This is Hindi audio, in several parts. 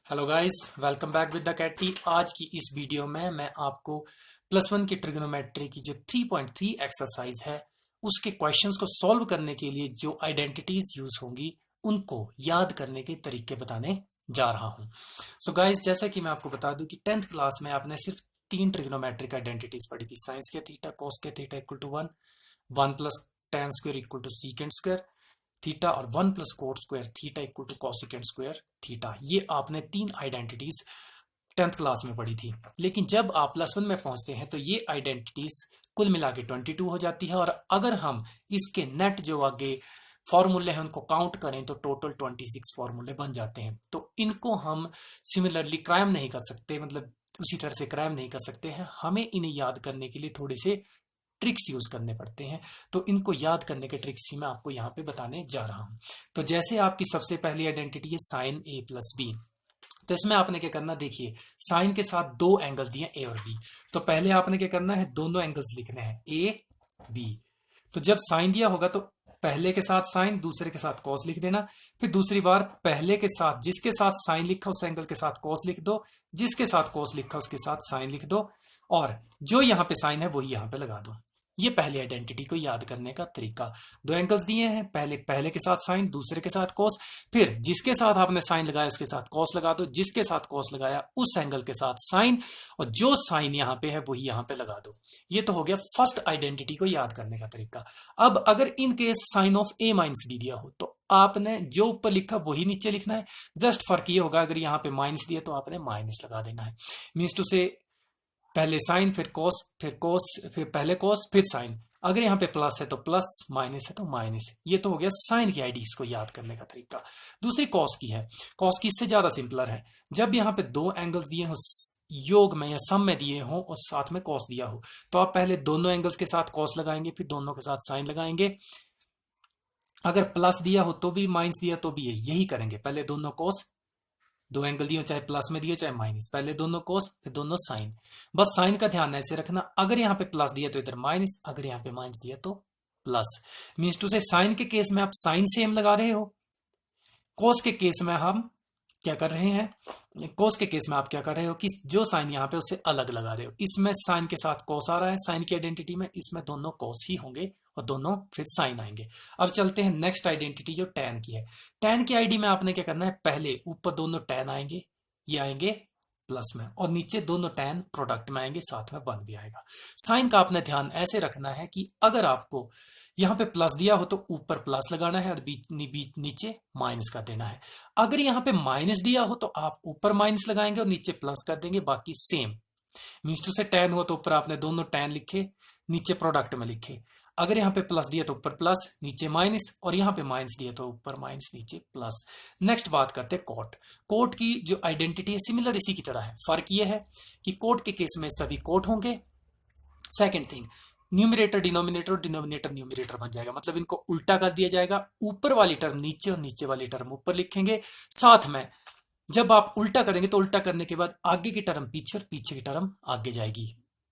Hello guys, welcome back with the Katie. आज की इस वीडियो में मैं आपको प्लस वन की ट्रिग्नोमेट्री की जो 3.3 एक्सरसाइज है उसके क्वेश्चंस को सॉल्व करने के लिए जो आइडेंटिटीज यूज होंगी उनको याद करने के तरीके बताने जा रहा हूं। सो गाइस, जैसा कि मैं आपको बता दूं कि 10th क्लास में आपने सिर्फ तीन ट्रिग्नोमेट्रिक आइडेंटिटीज पढ़ी थी। साइंस के थीटा, कॉस के theta equal to one, one plus tan square equal to secant square theta, और one plus cot square theta equal to cosecant square theta. ये आपने तीन आइडेंटिटीज 10th क्लास में पढ़ी थी। लेकिन जब आप प्लस वन में पहुंचते हैं तो ये आइडेंटिटीज कुल मिला के 22 हो जाती है, और अगर हम इसके नेट जो आगे फॉर्मूले हैं उनको काउंट करें तो टोटल 26 फॉर्मूले बन जाते हैं। तो इनको हम सिमिलरली क्राइम नहीं कर सकते, मतलब उसी तरह से क्राइम नहीं कर सकते हैं। हमें इन्हें याद करने के लिए थोड़े से ट्रिक्स यूज करने पड़ते हैं। तो इनको याद करने के ट्रिक्स ही मैं आपको यहाँ पे बताने जा रहा हूँ। तो जैसे आपकी सबसे पहली आइडेंटिटी है साइन ए प्लस बी। तो इसमें आपने क्या करना, देखिए साइन के साथ दो एंगल्स दिए ए और बी। तो पहले आपने क्या करना है, दोनों एंगल्स लिखने हैं ए बी। तो जब साइन दिया होगा तो पहले के साथ साइन, दूसरे के साथ कॉस लिख देना। फिर दूसरी बार पहले के साथ, जिसके साथ साइन लिखा उस एंगल के साथ कॉस लिख दो, जिसके साथ कॉस लिखा उसके साथ साइन लिख दो, और जो यहां पे साइन है वही यहां पे लगा दो। ये पहली आइडेंटिटी को याद करने का तरीका। दो एंगल्स दिए हैं, पहले के साथ साइन, दूसरे के साथ कॉस। फिर जिसके साथ आपने साइन लगाया उसके साथ कॉस लगा दो, जिसके साथ कॉस लगाया उस एंगल के साथ साइन, और जो साइन यहां पे है वही यहां पे लगा दो। ये तो हो गया फर्स्ट आइडेंटिटी को याद करने का तरीका। अब अगर in case sine of A minus B दिया हो तो आपने जो ऊपर लिखा वही नीचे लिखना है। जस्ट फर्क ये होगा, अगर यहाँ पे माइनस दिया तो आपने माइनस लगा देना है। मीन्स टू से पहले साइन फिर कॉस फिर पहले कॉस फिर साइन। अगर यहाँ पे प्लस है तो प्लस, माइनस है तो माइनस। ये तो हो गया साइन की आईडीज को याद करने का तरीका। दूसरी कॉस की है। कॉस की इससे ज्यादा सिंपलर है। जब यहाँ पे दो एंगल्स दिए हो योग में या सम में दिए हो और साथ में कॉस दिया हो तो आप पहले दोनों एंगल्स के साथ कॉस लगाएंगे, फिर दोनों के साथ साइन लगाएंगे। अगर प्लस दिया हो तो भी, माइनस दिया तो भी यही करेंगे, पहले दोनों कॉस, दो एंगल दिए चाहे प्लस में दिए चाहे माइनस, पहले दोनों कोस फिर दोनों साइन। बस साइन का ध्यान ऐसे रखना, अगर यहाँ पे प्लस दिया तो इधर माइनस, अगर यहाँ पे माइनस दिया तो प्लस। मीन्स टू से साइन के केस में आप साइन सेम लगा रहे हो, कोस के केस में हम क्या कर रहे हैं, कोस के केस में आप क्या कर रहे हो कि जो साइन यहाँ पे उससे अलग लगा रहे हो। इसमें साइन के साथ कोस आ रहा है साइन की आइडेंटिटी में, इसमें दोनों कोस ही होंगे और दोनों फिर साइन आएंगे। अब चलते हैं नेक्स्ट आइडेंटिटी जो टैन की है। टैन की आईडी में आपने क्या करना है, पहले ऊपर दोनों टैन आएंगे, ये आएंगे प्लस में, और नीचे दोनों टैन प्रोडक्ट में आएंगे, साथ में वन भी आएगा। साइन का आपने ध्यान ऐसे रखना है कि अगर आपको यहाँ पे प्लस दिया हो तो ऊपर प्लस लगाना है और बीच नीचे माइनस कर देना है। अगर यहाँ पे माइनस दिया हो तो आप ऊपर माइनस लगाएंगे और नीचे प्लस कर देंगे, बाकी सेम। मीन्स टू से टैन हुआ तो ऊपर आपने दोनों टैन लिखे, नीचे प्रोडक्ट में लिखे। अगर यहाँ पे प्लस दिया तो ऊपर प्लस नीचे माइनस, और यहाँ पे माइनस दिया तो ऊपर माइनस नीचे प्लस। नेक्स्ट बात करते हैं कोट। कोट की जो आइडेंटिटी है सिमिलर इसी की तरह है, फर्क ये है कि कोट के केस में सभी कोट होंगे। सेकेंड थिंग, न्यूमिनेटर डिनोमिनेटर और डिनोमिनेटर न्यूमिनेटर बन जाएगा, मतलब इनको उल्टा कर दिया जाएगा। ऊपर वाली टर्म नीचे और नीचे वाली टर्म ऊपर लिखेंगे। साथ में जब आप उल्टा करेंगे तो उल्टा करने के बाद आगे की टर्म पीछे और पीछे की टर्म आगे जाएगी,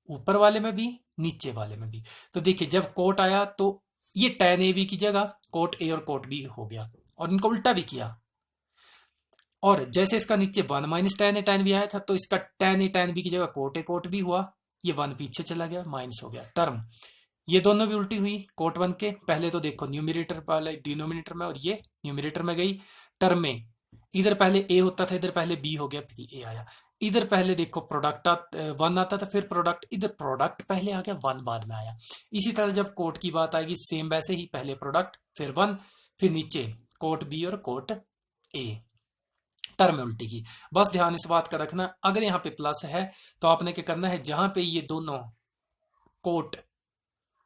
ऊपर वाले में भी नीचे वाले में भी। तो देखिए जब कोट आया तो ये टैन ए बी की जगह कोट ए और कोट बी हो गया, और इनको उल्टा भी किया। और जैसे इसका नीचे one minus tan A tan B आया था तो इसका टैन ए टैन बी की जगह कोट ए कोट बी हुआ। ये वन पीछे चला गया, माइनस हो गया टर्म। ये दोनों भी उल्टी हुई कोट वन के। पहले तो देखो न्यूमिनेटर वाले डिनोमिनेटर में और ये न्यूमिनेटर में गई। टर्म में इधर पहले ए होता था, इधर पहले बी हो गया फिर ए आया। इधर पहले देखो प्रोडक्ट वन आता था, फिर प्रोडक्ट, इधर प्रोडक्ट पहले आ गया वन बाद में आया। इसी तरह जब कोट की बात आएगी सेम वैसे ही, पहले प्रोडक्ट फिर वन, फिर नीचे कोट बी और कोट ए, टर्म उल्टी की। बस ध्यान इस बात का रखना, अगर यहाँ पे प्लस है तो आपने क्या करना है, जहां पे ये दोनों कोट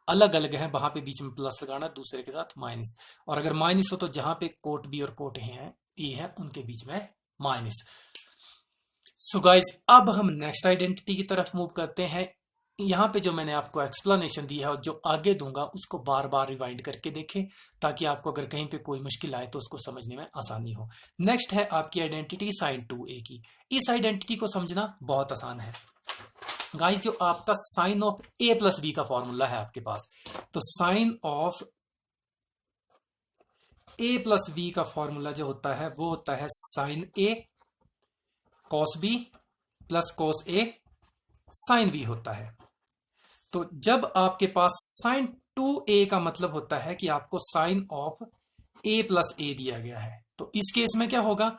अलग अलग है वहां पे बीच में प्लस लगाना, दूसरे के साथ माइनस। और अगर माइनस हो तो जहां पे कोट बी और कोट ए है उनके बीच में माइनस। सो गाइस, अब हम नेक्स्ट आइडेंटिटी की तरफ मूव करते हैं। यहाँ पे जो मैंने आपको एक्सप्लेनेशन दी है और जो आगे दूंगा उसको बार बार रिवाइंड करके देखें, ताकि आपको अगर कहीं पे कोई मुश्किल आए तो उसको समझने में आसानी हो। नेक्स्ट है आपकी आइडेंटिटी साइन 2a की। इस आइडेंटिटी को समझना बहुत आसान है गाइस। जो आपका sine of a plus B का फॉर्मूला है आपके पास, तो sine of a plus B का फॉर्मूला जो होता है वो होता है sine a cos B plus cos A sine B होता है। तो जब आपके पास साइन 2a का मतलब होता है कि आपको साइन ऑफ a प्लस ए दिया गया है, तो इस केस में क्या होगा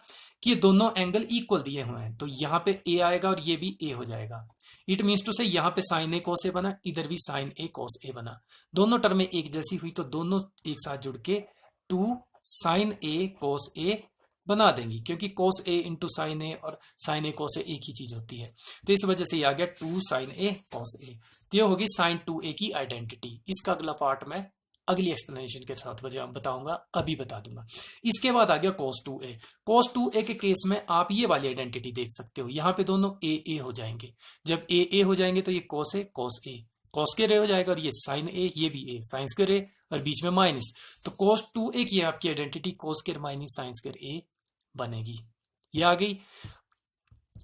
कि ये दोनों एंगल इक्वल दिए हुए हैं, तो यहां पे a आएगा और ये भी a हो जाएगा। इट मीन्स टू से यहां पे साइन ए कॉस ए बना, इधर भी साइन ए कॉस ए बना, दोनों टर्में एक जैसी हुई तो दोनों एक साथ जुड़ के 2 साइन ए कॉस ए बना देंगी, क्योंकि cos a इंटू साइन ए और साइन ए cos a एक ही चीज होती है। तो इस वजह से ये आ गया 2 साइन ए cos a। तो ये होगी साइन 2a की आइडेंटिटी। इसका अगला पार्ट मैं अगली एक्सप्लेनेशन के साथ वजह बताऊंगा, अभी बता दूंगा। इसके बाद आ गया cos 2a। cos 2a के केस में आप ये वाली आइडेंटिटी देख सकते हो, यहाँ पे दोनों a हो जाएंगे। जब a हो जाएंगे तो ये cos a cos a cos square हो जाएगा, और ये साइन ए, ये भी a साइन स्क्वायर ए, और बीच में माइनस। तो cos 2a की आपकी identity cos square minus sine square a बनेगी। ये आ गई।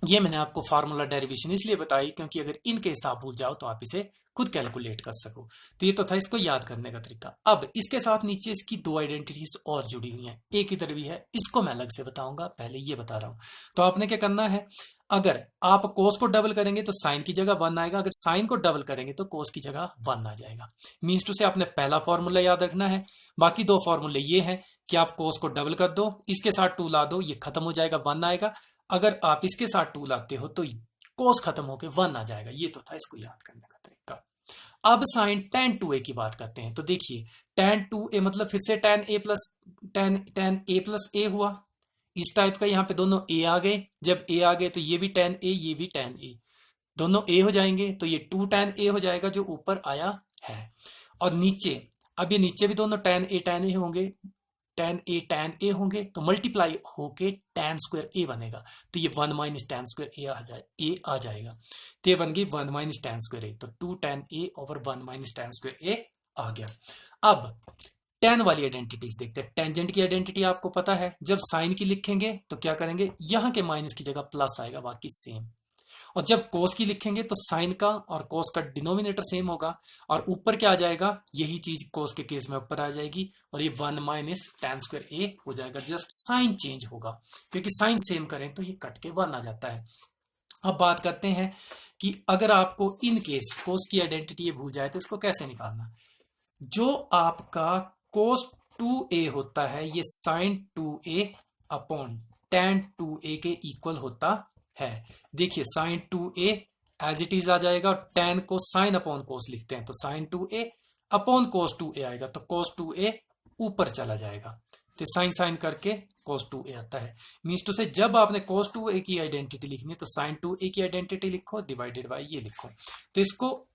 ये मैंने आपको फार्मूला डेरिवेशन इसलिए बताई क्योंकि अगर इनके हिसाब भूल जाओ तो आप इसे खुद कैलकुलेट कर सको। तो ये तो था इसको याद करने का तरीका। अब इसके साथ नीचे इसकी दो आइडेंटिटीज और जुड़ी हुई हैं, एक इधर भी है, इसको मैं अलग से बताऊंगा, पहले ये बता रहा हूं। तो आपने क्या करना है, अगर आप कोस को डबल करेंगे तो साइन की जगह 1 आएगा, अगर साइन को डबल करेंगे तो कोस की जगह 1 आ जाएगा। मीन्स टू से आपने पहला फॉर्मूला याद रखना है। बाकी दो फॉर्मूले ये हैं कि आप कोस को डबल कर दो, इसके साथ 2 ला दो, ये खत्म हो जाएगा, 1 आएगा। अगर आप इसके साथ 2 लाते हो तो कोस खत्म होकर 1 आ जाएगा। ये तो था इसको याद करने का तरीका। अब साइन tan 2a की बात करते हैं। तो देखिए tan 2a मतलब फिर से tan a प्लस a हुआ, इस टाइप का। यहाँ पे दोनों a आ गए, जब a आ गए तो ये भी tan a, ये भी tan a, दोनों a हो जाएंगे, तो ये 2 tan a हो जाएगा जो ऊपर आया है। और नीचे, अब ये नीचे भी दोनों tan a होंगे, tan a होंगे, तो मल्टीप्लाई होके tan स्क्वायर a बनेगा। तो ये 1 माइनस tan स्क्वायर a आ जाएगा। तो ये बन गई 1 माइनस tan स्क्वायर a, तो 2 tan a over 1 minus tan square a आ गया। अब tan वाली आइडेंटिटीज देखते हैं। टेंजेंट की आइडेंटिटी आपको पता है, जब साइन की लिखेंगे तो क्या करेंगे, यहां के माइनस की जगह प्लस आएगा, बाकी सेम। और जब कोस की लिखेंगे तो साइन का और कोस का डिनोमिनेटर सेम होगा, और ऊपर क्या आ जाएगा, यही चीज कोस के केस में ऊपर आ जाएगी, और ये 1 माइनस tan स्क्वायर a हो जाएगा। जस्ट साइन चेंज होगा, क्योंकि साइन सेम करें तो ये कट के 1 आ जाता है। अब बात करते हैं कि अगर आपको इन केस कोस की आइडेंटिटी ये भूल जाए तो इसको कैसे निकालना। जो आपका cos 2a होता है ये sin 2a upon tan 2a के इक्वल होता है। देखिए sin 2a as it is आ जाएगा, और tan को sin अपॉन cos लिखते हैं, तो sin 2a upon cos 2a आएगा, तो cos 2a ऊपर चला जाएगा, तो साइन करके cos 2a आता है। मीन्स टू से जब आपने cos 2a की आइडेंटिटी लिखनी है तो sin 2a की आइडेंटिटी लिखो डिवाइडेड बाय ये लिखो। तो इसको,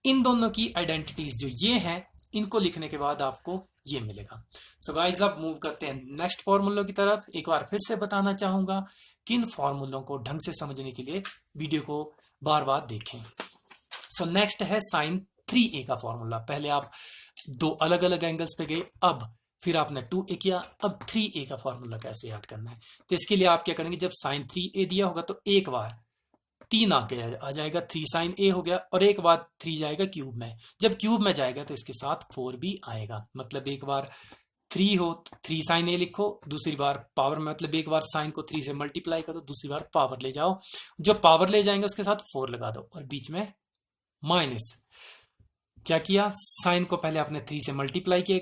इन दोनों की आइडेंटिटीज जो ये हैं, इनको लिखने के बाद आपको ये मिलेगा। सो गाइस अब मूव करते हैं नेक्स्ट फॉर्मूलों की तरफ। एक बार फिर से बताना चाहूंगा कि इन फॉर्मूलों को ढंग से समझने के लिए वीडियो को बार बार देखें। सो नेक्स्ट है साइन 3a का फॉर्मूला। पहले आप दो अलग अलग एंगल्स पे गए, अब फिर आपने 2a किया, अब 3a का फॉर्मूला कैसे याद करना है। तो इसके लिए आप क्या करेंगे, जब साइन 3a दिया होगा तो एक बार 3 आके आ जाएगा, 3 साइन a हो गया, और एक बार 3 जाएगा क्यूब में। जब क्यूब में जाएगा तो इसके साथ 4 भी आएगा, मतलब एक बार 3 हो तो 3 साइन a लिखो, दूसरी बार पावर में, मतलब एक बार साइन को 3 से मल्टीप्लाई करो, दूसरी बार पावर ले जाओ, जो पावर ले जाएंगे उसके साथ 4 लगा दो, और बीच में माइनस। क्या किया, साइन को पहले आपने 3 से मल्टीप्लाई किया,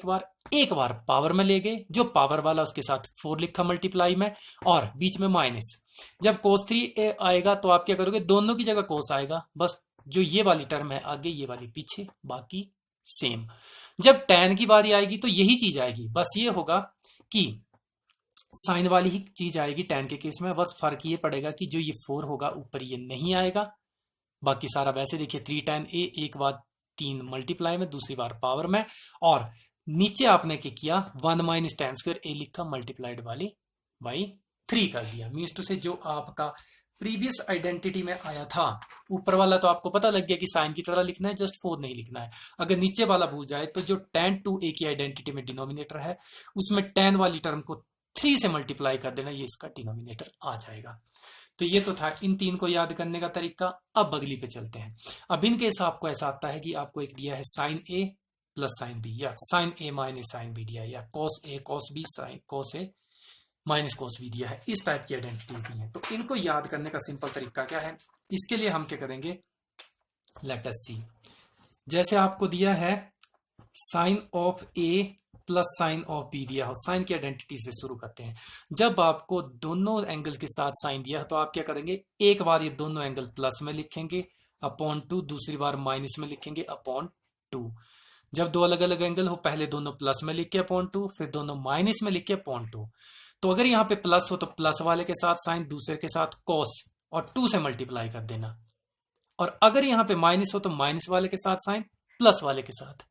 एक बार पावर में ले गए, जो पावर वाला उसके साथ 4 लिखा मल्टीप्लाई में, और बीच में माइनस। जब cos 3a आएगा तो आप क्या करोगे, दोनों की जगह cos आएगा, बस जो ये वाली टर्म है आगे, ये वाली पीछे, बाकी सेम। जब tan की बारी आएगी तो यही चीज आएगी, बस ये होगा कि साइन वाली ही चीज आएगी tan के केस में, बस फर्क ये पड़ेगा कि जो ये 4 होगा ऊपर ये नहीं आएगा, बाकी सारा वैसे। देखिए 3 tan a, एक बार 3 मल्टीप्लाई में, दूसरी बार पावर में, और नीचे आपने क्या किया, 1 माइनस tan स्क्वायर a लिखा मल्टीप्लाइड वाली बाई 3 कर दिया। मीन्स टू से जो आपका प्रीवियस आइडेंटिटी में आया था, ऊपर वाला तो आपको पता लग गया कि साइन की तरह लिखना है, जस्ट 4 नहीं लिखना है। अगर नीचे वाला भूल जाए तो जो tan 2a की आइडेंटिटी में डिनोमिनेटर है उसमें tan वाली टर्म को 3 से मल्टीप्लाई कर देना, ये इसका डिनोमिनेटर आ जाएगा। तो ये तो था इन 3 को याद करने का तरीका। अब अगली पे चलते हैं। अब इनके हिसाब को ऐसा आता है कि आपको एक दिया है sine a plus sine b, या sine a minus sine b दिया, या cos a cos b sine cos a minus cos भी दिया है। इस टाइप की आइडेंटिटीज दी हैं। तो इनको याद करने का सिंपल तरीका क्या है, इसके लिए हम क्या करेंगे, लेट अस सी। जैसे आपको दिया है sine of A plus sine of B दिया हो, साइन की आइडेंटिटी से शुरू करते हैं। जब आपको दोनों एंगल के साथ साइन दिया है तो आप क्या करेंगे, एक बार ये दोनों एंगल प्लस में लिखेंगे अपॉन 2, दूसरी बार माइनस में लिखेंगे अपॉन 2। जब दो अलग अलग एंगल हो, पहले दोनों प्लस में लिख के अपॉन 2, फिर दोनों माइनस में लिख के अपॉन 2। तो अगर यहाँ पे प्लस हो तो प्लस वाले के साथ साइन, दूसरे के साथ कॉस और 2 से मल्टीप्लाई कर देना। और अगर यहाँ पे माइनस हो तो माइनस वाले के साथ साइन, प्लस वाले के साथ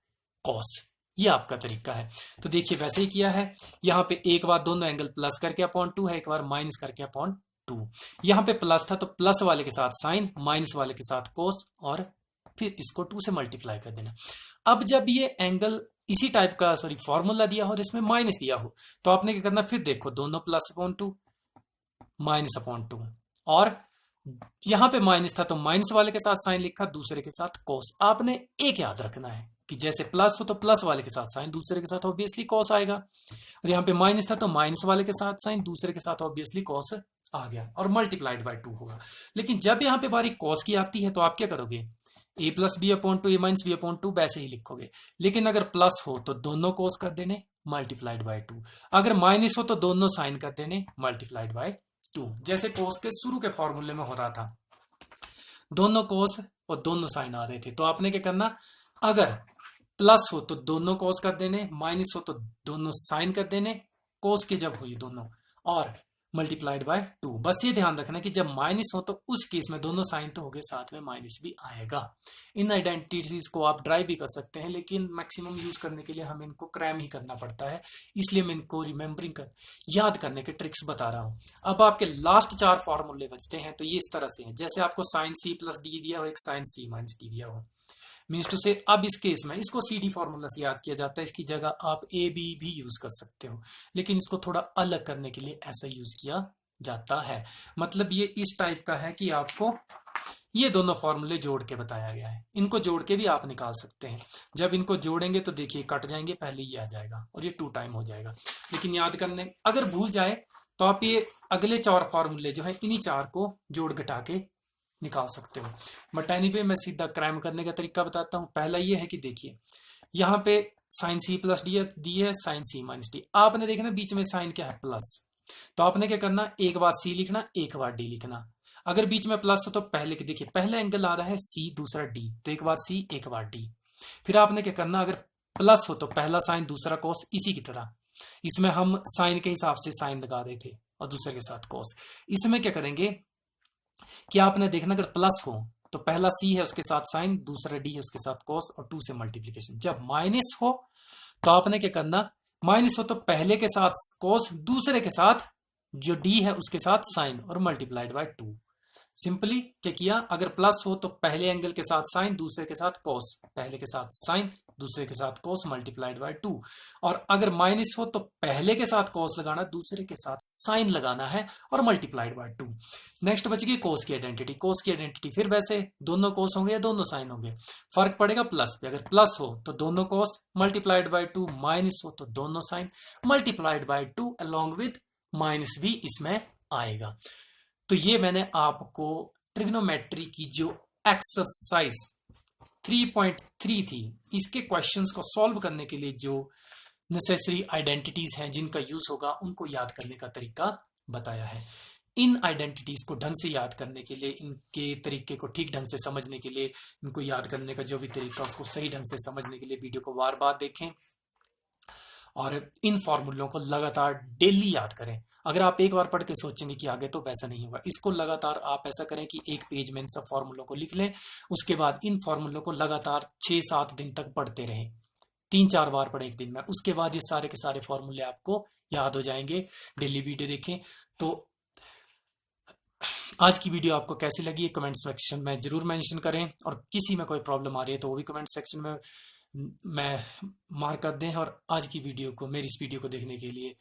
कॉस। ये आपका तरीका है। तो देखिए वैसे ही किया है। यहाँ पे एक बार दोनों एंगल प्लस करके अपॉन 2 है, एक बार माइनस करके अपॉन 2। यहाँ पे प्लस था तो प्लस वाले के साथ साइन, माइनस वाले के साथ कोस और फिर इसको 2 से मल्टीप्लाई कर देना। अब जब ये एंगल इसी टाइप का फॉर्मूला दिया हो जिसमें माइनस दिया हो तो आपने क्या करना, फिर देखो दोनों प्लस अपॉन 2 माइनस अपॉन 2, और यहां पे माइनस था तो माइनस वाले के साथ साइन लिखा, दूसरे के साथ कोस। आपने एक याद रखना है कि जैसे प्लस हो तो प्लस वाले के साथ साइन, दूसरे के साथ ऑब्वियसली कॉस आएगा। और यहाँ पे माइनस था तो माइनस वाले के साथ साइन, दूसरे के साथ ऑब्वियसली कॉस आ गया और मल्टीप्लाइड बाय 2 होगा। लेकिन जब यहाँ पे बारी कॉस की आती है तो आप क्या करोगे, ए प्लस बी अपॉन 2, ए माइनस बी अपॉन 2 वैसे ही लिखोगे। लेकिन अगर प्लस हो तो दोनों कॉस कर देने मल्टीप्लाइड बाय 2, अगर माइनस हो तो दोनों साइन कर देने मल्टीप्लाइड बाय 2। जैसे कोस के शुरू के फॉर्मूले में हो रहा था, दोनों कोस और दोनों साइन आ रहे थे। तो आपने क्या करना, अगर प्लस हो तो दोनों कोस कर देने, माइनस हो तो दोनों साइन कर देने, कोस के जब हुई दोनों, और मल्टीप्लाइड बाय 2। बस ये ध्यान रखना कि जब माइनस हो तो उस केस में दोनों साइन तो हो गए, साथ में माइनस भी आएगा। इन आइडेंटिटीज को आप ड्राइव भी कर सकते हैं, लेकिन मैक्सिमम यूज करने के लिए हमें इनको क्रैम ही करना पड़ता है, इसलिए मैं इनको रिमेम्बरिंग कर याद करने के ट्रिक्स बता रहा हूं। अब आपके लास्ट 4 फॉर्मूले बचते हैं। तो ये इस तरह से है, जैसे आपको साइन सी प्लस डी दिया हो, एक साइन सी माइनस डी दिया हो, मीन्स टू से अब इस केस में इसको सी डी फॉर्मूला से याद किया जाता है। इसकी जगह आप ए बी भी यूज कर सकते हो, लेकिन इसको थोड़ा अलग करने के लिए ऐसा यूज किया जाता है। मतलब ये इस टाइप का है कि आपको ये दोनों फॉर्मूले जोड़ के बताया गया है, इनको जोड़ के भी आप निकाल सकते हैं। जब इनको जोड़ेंगे तो देखिए कट जाएंगे, पहले ये आ जाएगा और ये 2 टाइम हो जाएगा। लेकिन याद करने अगर भूल जाए तो आप ये अगले 4 फॉर्मूले जो है इन्हीं 4 को जोड़ घटा के निकाल सकते हो। बट एनीवे मैं सीधा क्रैम करने का तरीका बताता हूँ। पहला ये है कि देखिए यहाँ पे साइन सी प्लस डी है, साइन सी माइनस डी। आपने देखना बीच में साइन क्या है, प्लस। तो आपने क्या करना, एक बार सी लिखना, एक बार डी लिखना। अगर बीच में प्लस हो तो पहले के देखिए पहला एंगल आ रहा है सी, दूसरा डी, तो एक बार सी एक बार डी। फिर आपने क्या करना, अगर प्लस हो तो पहला साइन दूसरा कोस, इसी की तरह इसमें हम साइन के हिसाब से साइन लगा रहे थे और दूसरे के साथ कोस। इसमें क्या करेंगे कि आपने देखना अगर प्लस हो तो पहला सी है उसके साथ साइन, दूसरा डी है उसके साथ कोस और 2 से मल्टीप्लीकेशन। जब माइनस हो तो आपने क्या करना, माइनस हो तो पहले के साथ कोस, दूसरे के साथ जो डी है उसके साथ साइन और मल्टीप्लाइड बाय 2। सिंपली क्या किया, अगर प्लस हो तो पहले एंगल के साथ साइन, दूसरे के साथ कोस, पहले के साथ साइन, दूसरे के साथ कोस मल्टीप्लाइड बाय 2। और अगर माइनस हो तो पहले के साथ कोस लगाना, दूसरे के साथ साइन लगाना है और मल्टीप्लाइड बाय 2। नेक्स्ट बच गई कोस की आइडेंटिटी। कोस की आइडेंटिटी फिर वैसे दोनों कोस होंगे या दोनों साइन होंगे, फर्क पड़ेगा प्लस पे। अगर प्लस हो तो दोनों कोस मल्टीप्लाइड बाय 2, माइनस हो तो दोनों sine multiplied by 2 along with minus भी इसमें आएगा। तो ये मैंने आपको ट्रिग्नोमेट्री की जो एक्सरसाइज 3.3 थी, इसके क्वेश्चंस को सॉल्व करने के लिए जो नेसेसरी आइडेंटिटीज हैं जिनका यूज होगा उनको याद करने का तरीका बताया है। इन आइडेंटिटीज को ढंग से याद करने के लिए, इनके तरीके को ठीक ढंग से समझने के लिए, इनको याद करने का जो भी तरीका उसको सही ढंग से समझने के लिए वीडियो को बार बार देखें और इन फॉर्मूलों को लगातार डेली याद करें। अगर आप एक बार पढ़ के सोचेंगे कि आगे तो वैसा नहीं होगा, इसको लगातार आप ऐसा करें कि एक पेज में इन सब फॉर्मूलों को लिख लें, उसके बाद इन फॉर्मूलों को लगातार 6-7 दिन तक पढ़ते रहें, 3-4 बार पढ़े एक दिन में। उसके बाद ये सारे के सारे फॉर्मूले आपको याद हो जाएंगे। डेली वीडियो देखें। तो आज की वीडियो आपको कैसी लगी कमेंट सेक्शन में जरूर मेंशन करें, और किसी में कोई प्रॉब्लम आ रही है तो वो भी कमेंट सेक्शन में मैं मार्क कर दें। और आज की वीडियो को, मेरी इस वीडियो को देखने के लिए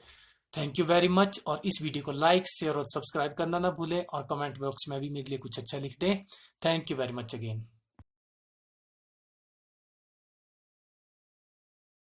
थैंक यू वेरी मच। और इस वीडियो को लाइक, शेयर और सब्सक्राइब करना ना भूलें, और कमेंट बॉक्स में भी मेरे लिए कुछ अच्छा लिख दें। Thank you very much again.